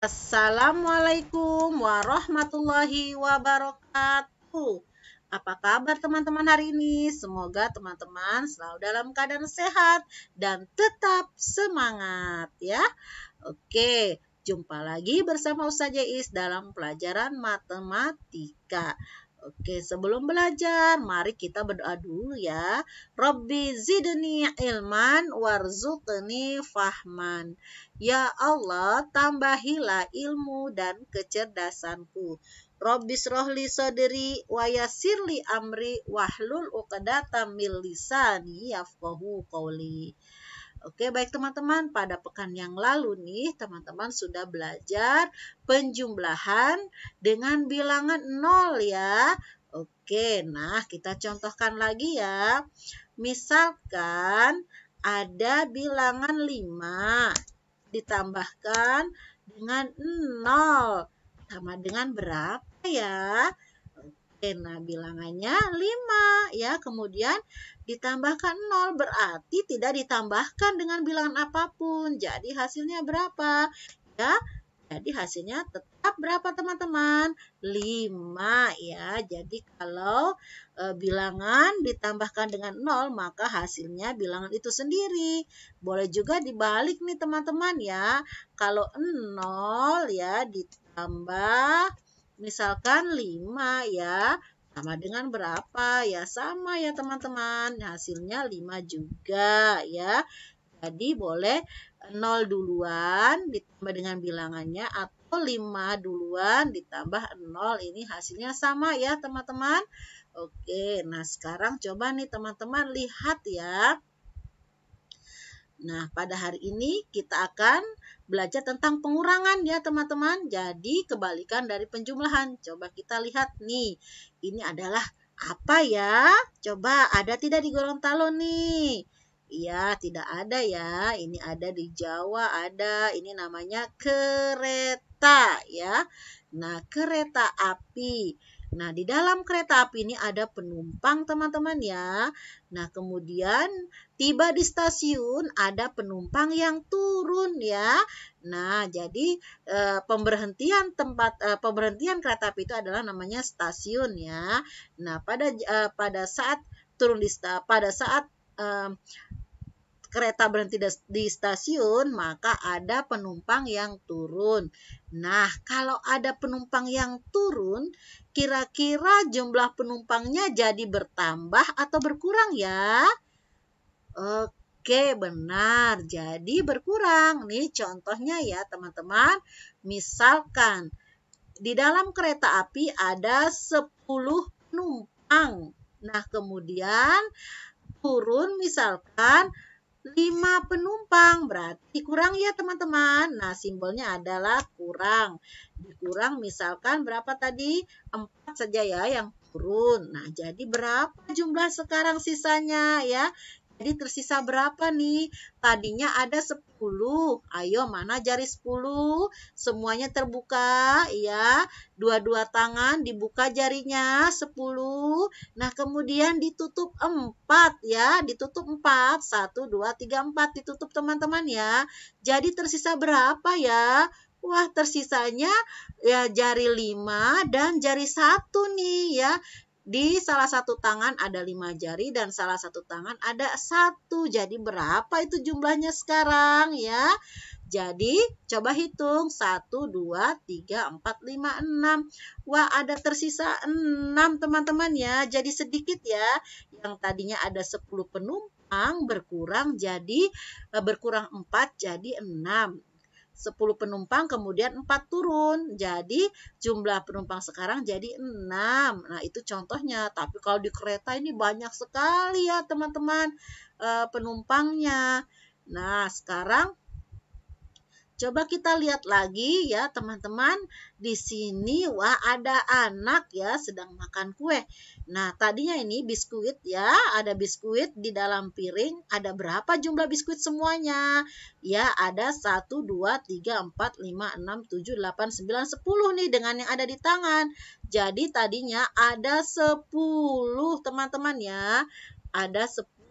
Assalamualaikum warahmatullahi wabarakatuh. Apa kabar teman-teman hari ini? Semoga teman-teman selalu dalam keadaan sehat dan tetap semangat ya. Oke, jumpa lagi bersama Ustazah Is dalam pelajaran matematika. Oke, sebelum belajar, mari kita berdoa dulu ya. Rabbi zidni ilman warzuqni fahman. Ya Allah, tambahilah ilmu dan kecerdasanku. Rabbis rohli sodri wa yassirli amri wahlul uqdatam min lisani yafqahu qawli. Oke, baik teman-teman, pada pekan yang lalu nih, teman-teman sudah belajar penjumlahan dengan bilangan 0 ya. Oke, nah kita contohkan lagi ya. Misalkan ada bilangan 5 ditambahkan dengan 0 sama dengan berapa ya? Oke, nah bilangannya 5 ya. Kemudian ditambahkan 0 berarti tidak ditambahkan dengan bilangan apapun. Jadi hasilnya berapa? Ya, jadi hasilnya tetap berapa teman-teman? 5 ya. Jadi kalau bilangan ditambahkan dengan 0 maka hasilnya bilangan itu sendiri. Boleh juga dibalik nih teman-teman ya. Kalau 0 ya ditambah misalkan 5 ya, sama dengan berapa? Ya sama ya teman-teman, hasilnya 5 juga ya. Jadi boleh 0 duluan ditambah dengan bilangannya atau 5 duluan ditambah 0, ini hasilnya sama ya teman-teman. Oke, nah sekarang coba nih teman-teman lihat ya. Nah, pada hari ini kita akan belajar tentang pengurangan ya teman-teman. Jadi kebalikan dari penjumlahan. Coba kita lihat nih. Ini adalah apa ya? Coba ada tidak di Gorontalo nih? Iya, tidak ada ya. Ini ada di Jawa, ada. Ini namanya kereta ya. Nah, kereta api. Nah, di dalam kereta api ini ada penumpang teman-teman ya. Nah, kemudian tiba di stasiun ada penumpang yang turun ya. Nah, jadi pemberhentian kereta api itu adalah namanya stasiun ya. Nah, pada saat turun pada saat kereta berhenti di stasiun, maka ada penumpang yang turun. Nah, kalau ada penumpang yang turun, kira-kira jumlah penumpangnya jadi bertambah atau berkurang ya? Oke, benar. Jadi berkurang. Nih contohnya ya teman-teman. Misalkan di dalam kereta api ada 10 penumpang. Nah, kemudian turun misalkan 5 penumpang, berarti kurang ya teman-teman. Nah, simbolnya adalah kurang. Dikurang misalkan berapa tadi? 4 saja ya yang turun. Nah, jadi berapa jumlah sekarang sisanya ya? Jadi tersisa berapa nih? Tadinya ada 10. Ayo, mana jari 10? Semuanya terbuka ya. Dua-dua tangan dibuka jarinya 10. Nah, kemudian ditutup 4 ya. Ditutup 4. 1, 2, 3, 4. Ditutup teman-teman ya. Jadi tersisa berapa ya? Wah, tersisanya ya jari 5 dan jari 1 nih ya. Di salah satu tangan ada 5 jari dan salah satu tangan ada 1. Jadi berapa itu jumlahnya sekarang ya? Jadi coba hitung 1, 2, 3, 4, 5, 6. Wah, ada tersisa 6 teman-teman ya. Jadi sedikit ya. Yang tadinya ada 10 penumpang berkurang 4 jadi 6. 10 penumpang kemudian 4 turun. Jadi jumlah penumpang sekarang jadi 6. Nah, itu contohnya. Tapi kalau di kereta ini banyak sekali ya teman-teman penumpangnya. Nah, sekarang coba kita lihat lagi ya teman-teman. Di sini wah ada anak ya sedang makan kue. Nah, tadinya ini biskuit ya, ada biskuit di dalam piring. Ada berapa jumlah biskuit semuanya? Ya, ada 1, 2, 3, 4, 5, 6, 7, 8, 9, 10 nih dengan yang ada di tangan. Jadi tadinya ada 10 teman-teman ya. Ada 10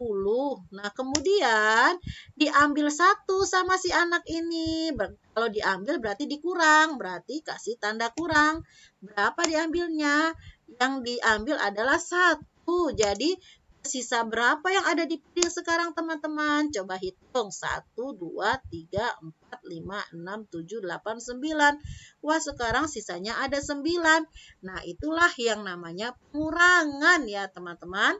Nah, kemudian diambil 1 sama si anak ini. Kalau diambil berarti dikurang, berarti kasih tanda kurang. Berapa diambilnya? Yang diambil adalah 1. Jadi sisa berapa yang ada di piring sekarang teman-teman? Coba hitung. 1, 2, 3, 4, 5, 6, 7, 8, 9. Wah, sekarang sisanya ada 9. Nah, itulah yang namanya pengurangan ya teman-teman.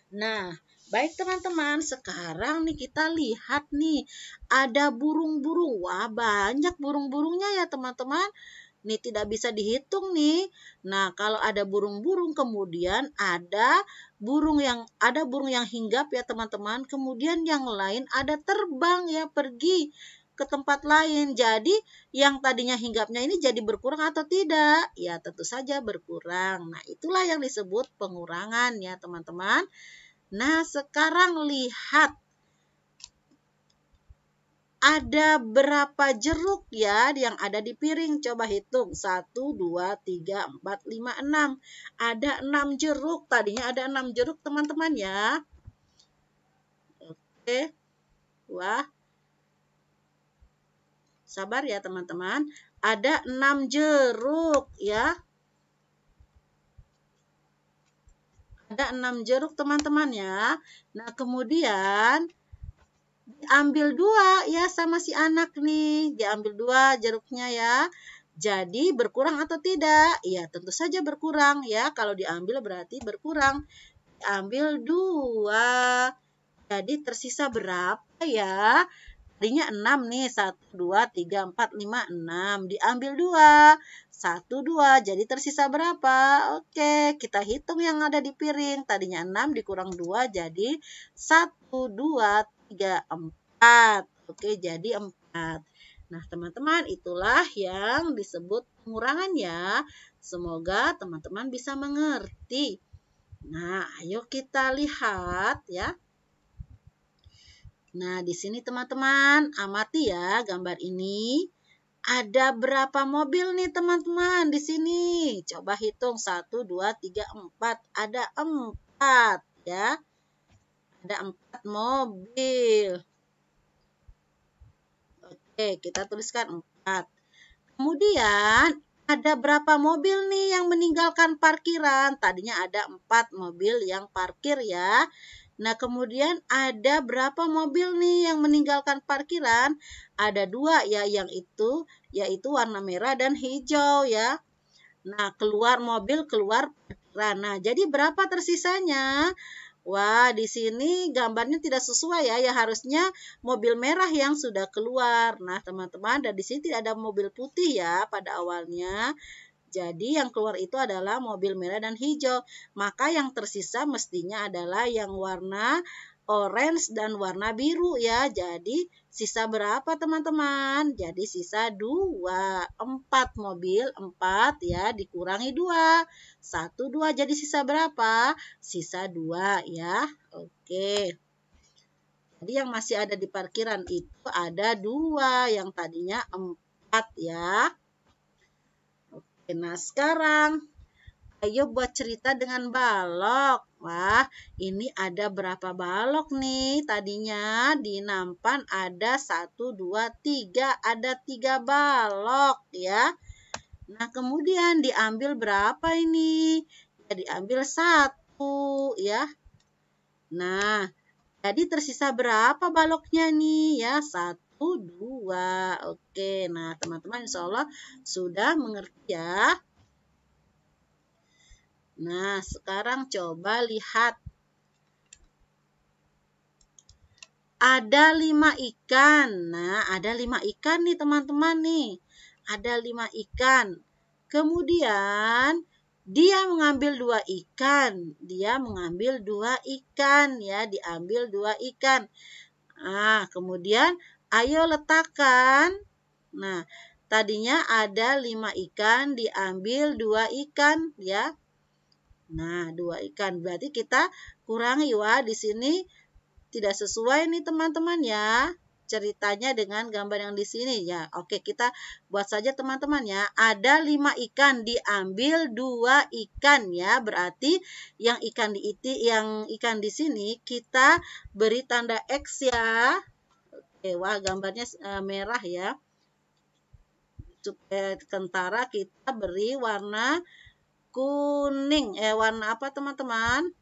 Nah, baik teman-teman, sekarang nih kita lihat nih, ada burung-burung. Wah, banyak burung-burungnya ya teman-teman. Nih tidak bisa dihitung nih. Nah, kalau ada burung-burung, kemudian ada burung yang hinggap ya teman-teman. Kemudian yang lain ada terbang ya, pergi ke tempat lain. Jadi yang tadinya hinggapnya ini jadi berkurang atau tidak? Ya tentu saja berkurang. Nah, itulah yang disebut pengurangan ya teman-teman. Nah, sekarang lihat ada berapa jeruk ya yang ada di piring. Coba hitung. 1, 2, 3, 4, 5, 6. Ada 6 jeruk. Tadinya ada 6 jeruk teman-teman ya. Oke. Wah. Sabar ya teman-teman. Ada 6 jeruk ya. Ada 6 jeruk teman-teman ya. Nah, kemudian diambil 2 ya sama si anak nih. Diambil 2 jeruknya ya. Jadi berkurang atau tidak? Ya tentu saja berkurang ya. Kalau diambil berarti berkurang. Diambil 2. Jadi tersisa berapa ya? Tadinya 6 nih. 1, 2, 3, 4, 5, 6. Diambil 2. 1, 2. Jadi tersisa berapa? Oke, kita hitung yang ada di piring. Tadinya 6 dikurang 2 jadi 1, 2, 3, 4. Oke, jadi 4. Nah, teman-teman, itulah yang disebut pengurangan ya. Semoga teman-teman bisa mengerti. Nah, ayo kita lihat ya. Nah, di sini teman-teman, amati ya gambar ini. Ada berapa mobil nih teman-teman di sini? Coba hitung 1, 2, 3, 4. Ada 4 ya. Ada 4 mobil. Oke, kita tuliskan 4. Kemudian ada berapa mobil nih yang meninggalkan parkiran? Tadinya ada 4 mobil yang parkir ya. Nah, kemudian ada berapa mobil nih yang meninggalkan parkiran? Ada 2 ya, yaitu warna merah dan hijau ya. Nah, keluar mobil, keluar parkiran. Nah, jadi berapa tersisanya? Wah, di sini gambarnya tidak sesuai ya. Ya harusnya mobil merah yang sudah keluar. Nah, teman-teman, dan di sini tidak ada mobil putih ya pada awalnya. Jadi yang keluar itu adalah mobil merah dan hijau. Maka yang tersisa mestinya adalah yang warna orange dan warna biru ya. Jadi sisa berapa teman-teman? Jadi sisa 2. 4 mobil, 4 ya dikurangi 2. 1, 2 jadi sisa berapa? Sisa 2 ya. Oke. Jadi yang masih ada di parkiran itu ada 2. Yang tadinya 4 ya. Nah, sekarang ayo buat cerita dengan balok. Wah, ini ada berapa balok nih? Tadinya di nampan ada 1, 2, 3. Ada 3 balok ya. Nah, kemudian diambil berapa ini? Ya, diambil 1 ya. Nah, jadi tersisa berapa baloknya nih? Ya, 1, 2. Oke, nah teman-teman insya Allah sudah mengerti ya. Nah, sekarang coba lihat. Ada 5 ikan. Nah, ada 5 ikan nih teman-teman nih. Ada 5 ikan. Kemudian dia mengambil 2 ikan. Dia mengambil 2 ikan ya, diambil 2 ikan. Nah, kemudian ayo letakkan. Nah, tadinya ada 5 ikan, diambil 2 ikan ya. Nah, 2 ikan. Berarti kita kurangi. Wah, di sini tidak sesuai nih teman-teman ya. ceritanya dengan gambar yang di sini ya. Oke, kita buat saja teman-teman ya. Ada 5 ikan, diambil 2 ikan ya. Berarti yang ikan di sini kita beri tanda X ya. Oke, wah gambarnya merah ya. Supaya kentara kita beri warna kuning. Warna apa teman-teman?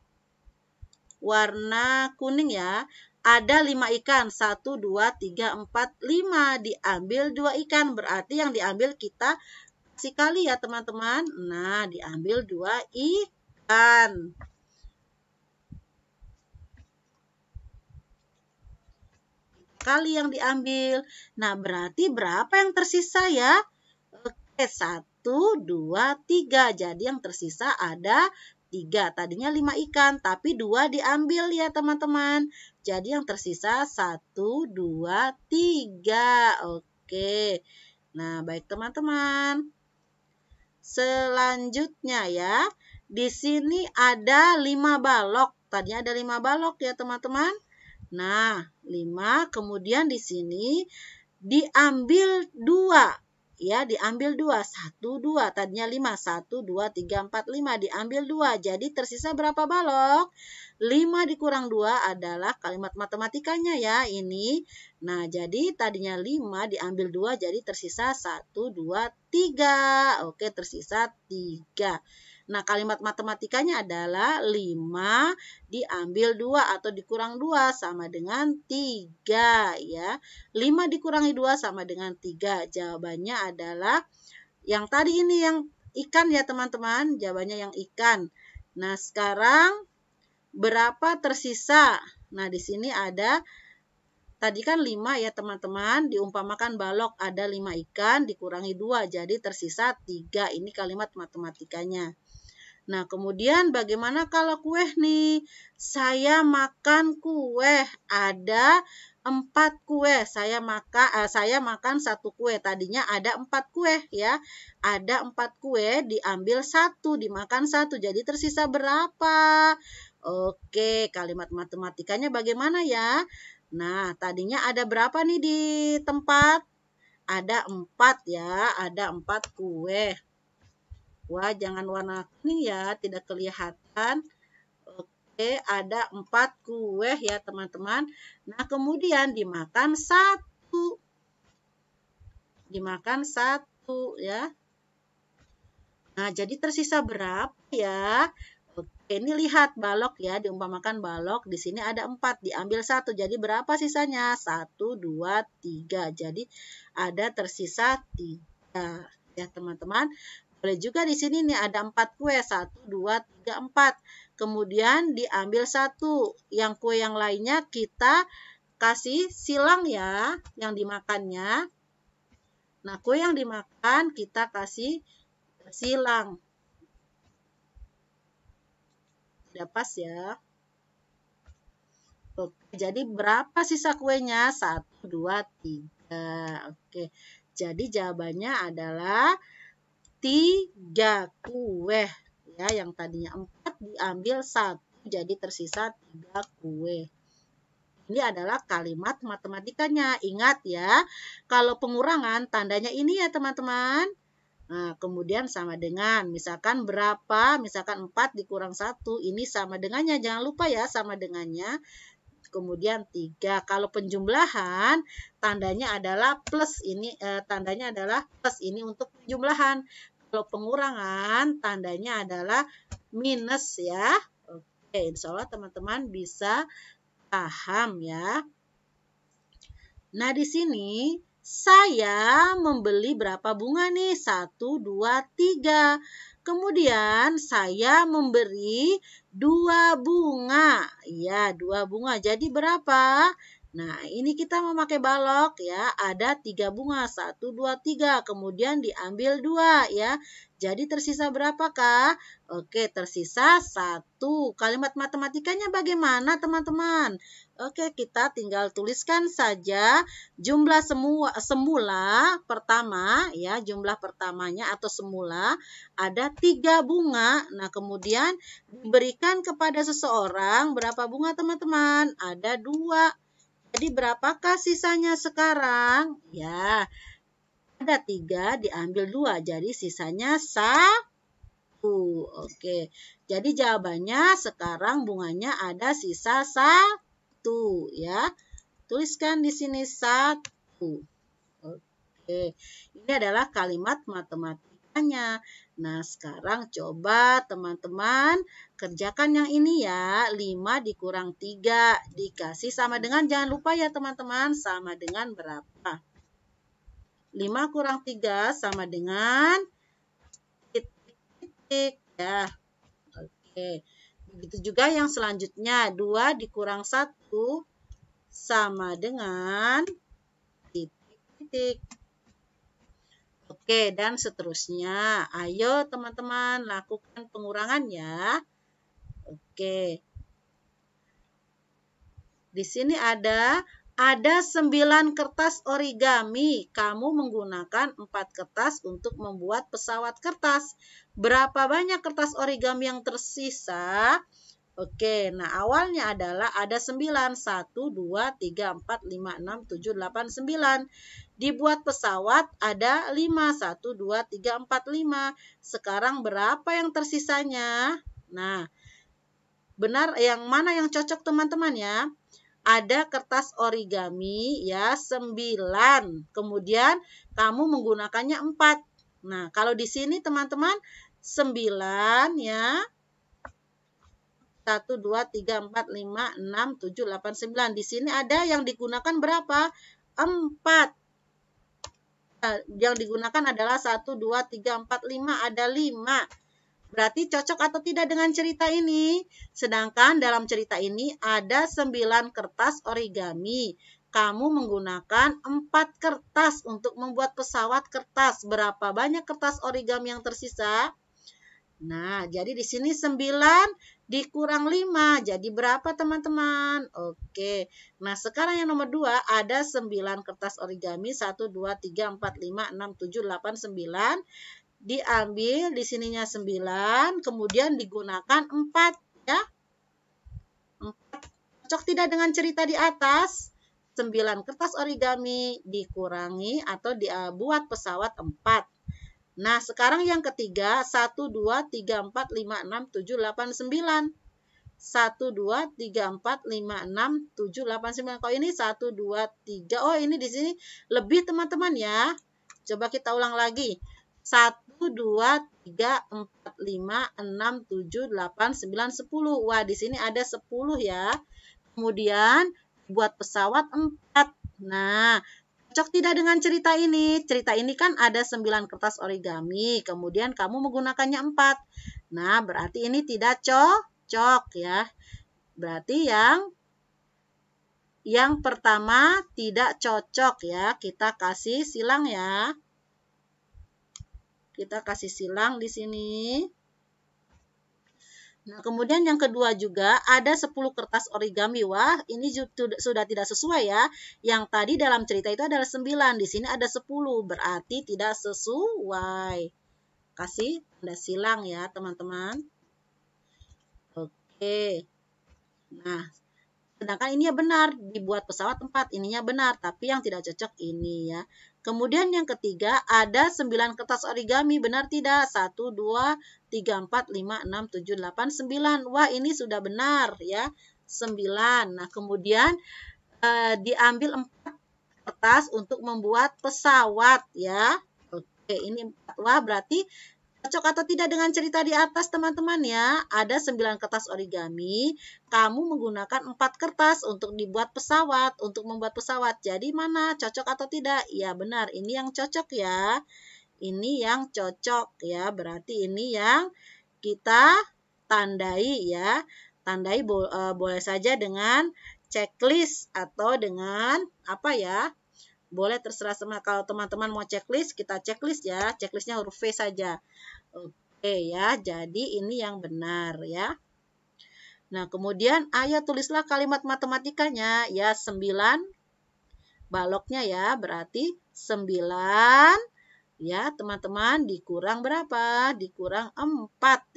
Warna kuning ya. Ada 5 ikan. 1, 2, 3, 4, 5. Diambil 2 ikan. Berarti yang diambil kita kasih kali ya teman-teman. Nah, diambil 2 ikan. Kali yang diambil. Nah, berarti berapa yang tersisa ya? Oke, 1, 2, 3. Jadi yang tersisa ada 3. Tadinya 5 ikan, tapi 2 diambil ya teman-teman. Jadi yang tersisa 1, 2, 3. Oke. Nah, baik teman-teman. Selanjutnya ya, di sini ada 5 balok. Tadinya ada 5 balok ya teman-teman. Nah, 5. Kemudian di sini diambil 2. Ya, diambil 2. 1, 2. Tadinya 5. 1, 2, 3, 4, 5. Diambil 2. Jadi tersisa berapa balok? 5 dikurang 2 adalah kalimat matematikanya ya. Ini. Nah, jadi tadinya 5 diambil 2. Jadi tersisa 1, 2, 3. Oke, tersisa 3. Nah, kalimat matematikanya adalah 5 diambil 2 atau dikurang 2 sama dengan 3 ya. 5 dikurangi 2 sama dengan 3. Jawabannya adalah yang tadi ini yang ikan ya teman-teman. Jawabannya yang ikan. Nah, sekarang berapa tersisa? Nah, di sini ada tadi kan 5 ya teman-teman. Diumpamakan balok ada 5 ikan dikurangi 2. Jadi tersisa 3. Ini kalimat matematikanya. Nah, kemudian bagaimana kalau kue nih? Saya makan kue. Ada 4 kue. Saya makan 1 kue. Tadinya ada 4 kue ya. Ada 4 kue, diambil 1, dimakan 1. Jadi tersisa berapa? Oke, kalimat matematikanya bagaimana ya? Nah, tadinya ada berapa nih di tempat? Ada 4 ya. Ada 4 kue. Wah, jangan warna kuning ya, tidak kelihatan. Oke, ada 4 kue ya teman-teman. Nah, kemudian dimakan 1. Dimakan 1 ya. Nah, jadi tersisa berapa ya? Oke, ini lihat balok ya, diumpamakan balok. Di sini ada 4, diambil 1. Jadi berapa sisanya? 1, 2, 3. Jadi ada tersisa 3 ya teman-teman. Boleh juga di sini nih ada 4 kue. 1, 2, 3, 4. Kemudian diambil 1. Yang kue yang lainnya kita kasih silang ya. Yang dimakannya. Nah, kue yang dimakan kita kasih silang. Tidak pas ya. Oke, jadi berapa sisa kuenya? 1, 2, 3. Oke, jadi jawabannya adalah 3 kue ya, yang tadinya 4 diambil 1 jadi tersisa 3 kue. Ini adalah kalimat matematikanya. Ingat ya, kalau pengurangan tandanya ini ya teman-teman. Nah, kemudian sama dengan misalkan berapa? Misalkan 4 dikurang 1, ini sama dengannya. Jangan lupa ya sama dengannya. Kemudian 3. Kalau penjumlahan tandanya adalah plus. Ini tandanya adalah plus, ini untuk penjumlahan. Kalau pengurangan tandanya adalah minus ya. Oke, insya Allah teman-teman bisa paham ya. Nah, di sini saya membeli berapa bunga nih? 1, 2, 3. Kemudian saya memberi 2 bunga. Ya, 2 bunga. Jadi berapa? Nah, ini kita memakai balok ya. Ada 3 bunga. 1, 2, 3. Kemudian diambil 2 ya. Jadi tersisa berapakah? Oke, tersisa 1. Kalimat matematikanya bagaimana teman-teman? Oke, kita tinggal tuliskan saja jumlah semula pertama ya. Jumlah pertamanya atau semula ada 3 bunga. Nah, kemudian diberikan kepada seseorang berapa bunga teman-teman? Ada 2. Jadi berapakah sisanya sekarang? Ya, ada 3 diambil 2. Jadi sisanya 1. Oke. Jadi jawabannya sekarang bunganya ada sisa 1 ya. Tuliskan di sini 1. Oke. Ini adalah kalimat matematikanya. Nah, sekarang coba teman-teman kerjakan yang ini ya. 5 dikurang 3 dikasih sama dengan, jangan lupa ya teman-teman, sama dengan berapa? 5 kurang 3 sama dengan titik ya. Oke. Begitu juga yang selanjutnya. 2 dikurang 1 sama dengan titik-titik. Oke, dan seterusnya. Ayo teman-teman lakukan pengurangan ya. Oke. Di sini ada 9 kertas origami. Kamu menggunakan 4 kertas untuk membuat pesawat kertas. Berapa banyak kertas origami yang tersisa? Oke, nah awalnya adalah ada 9. 1, 2, 3, 4, 5, 6, 7, 8, 9. Dibuat pesawat ada 5. 1, 2, 3, 4, 5. Sekarang berapa yang tersisanya? Nah, benar yang mana yang cocok teman-teman ya? Ada kertas origami ya 9. Kemudian kamu menggunakannya 4. Nah, kalau di sini teman-teman 9 ya. 1, 2, 3, 4, 5, 6, 7, 8, 9. Di sini ada yang digunakan berapa? 4. Yang digunakan adalah 1, 2, 3, 4, 5. Ada 5. Berarti cocok atau tidak dengan cerita ini? Sedangkan dalam cerita ini ada 9 kertas origami. Kamu menggunakan 4 kertas untuk membuat pesawat kertas. Berapa banyak kertas origami yang tersisa? Nah, jadi di sini 9 dikurang 5. Jadi berapa teman-teman? Oke. Nah, sekarang yang nomor 2 ada 9 kertas origami. 1, 2, 3, 4, 5, 6, 7, 8, 9. Diambil di sininya 9. Kemudian digunakan 4. Ya. 4. Cocok tidak dengan cerita di atas? 9 kertas origami dikurangi atau dibuat pesawat 4. Nah, sekarang yang ketiga, 1, 2, 3, 4, 5, 6, 7, 8, 9. 1, 2, 3, 4, 5, 6, 7, 8, 9. Kalau ini 1, 2, 3. Oh, ini di sini lebih teman-teman ya. Coba kita ulang lagi. 1, 2, 3, 4, 5, 6, 7, 8, 9, 10. Wah, di sini ada 10 ya. Kemudian buat pesawat 4. Nah, cocok tidak dengan cerita ini? Cerita ini kan ada 9 kertas origami, kemudian kamu menggunakannya 4. Nah, berarti ini tidak cocok ya. Berarti yang pertama tidak cocok ya. Kita kasih silang ya. Kita kasih silang di sini. Nah, kemudian yang kedua juga ada 10 kertas origami. Wah, ini sudah tidak sesuai ya. Yang tadi dalam cerita itu adalah 9. Di sini ada 10. Berarti tidak sesuai. Kasih tanda silang ya, teman-teman. Oke. Nah, sedangkan ini ya benar. Dibuat pesawat 4. Ininya benar. Tapi yang tidak cocok ini ya. Kemudian yang ketiga ada 9 kertas origami, benar tidak? 1, 2, 3, 4, 5, 6, 7, 8, 9. Wah, ini sudah benar ya. 9. Nah, kemudian diambil 4 kertas untuk membuat pesawat ya. Oke, ini 4. Wah, berarti cocok atau tidak dengan cerita di atas teman-teman ya. Ada 9 kertas origami. Kamu menggunakan 4 kertas untuk dibuat pesawat. Untuk membuat pesawat. Jadi mana? Cocok atau tidak? Ya benar. Ini yang cocok ya. Ini yang cocok ya. Berarti ini yang kita tandai ya. Tandai boleh saja dengan checklist atau dengan apa ya. Boleh terserah sama, kalau teman-teman mau checklist, kita checklist ya. Checklistnya huruf V saja. Oke ya, jadi ini yang benar ya. Nah, kemudian ayo tulislah kalimat matematikanya ya. 9 baloknya ya, berarti 9 ya teman-teman dikurang berapa? Dikurang 4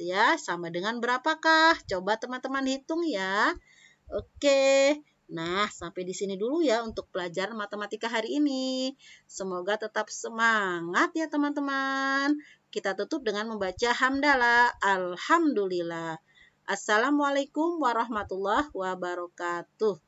ya, sama dengan berapakah? Coba teman-teman hitung ya. Oke, Nah, sampai di sini dulu ya untuk pelajaran matematika hari ini. Semoga tetap semangat ya teman-teman. Kita tutup dengan membaca hamdalah. Alhamdulillah. Assalamualaikum warahmatullahi wabarakatuh.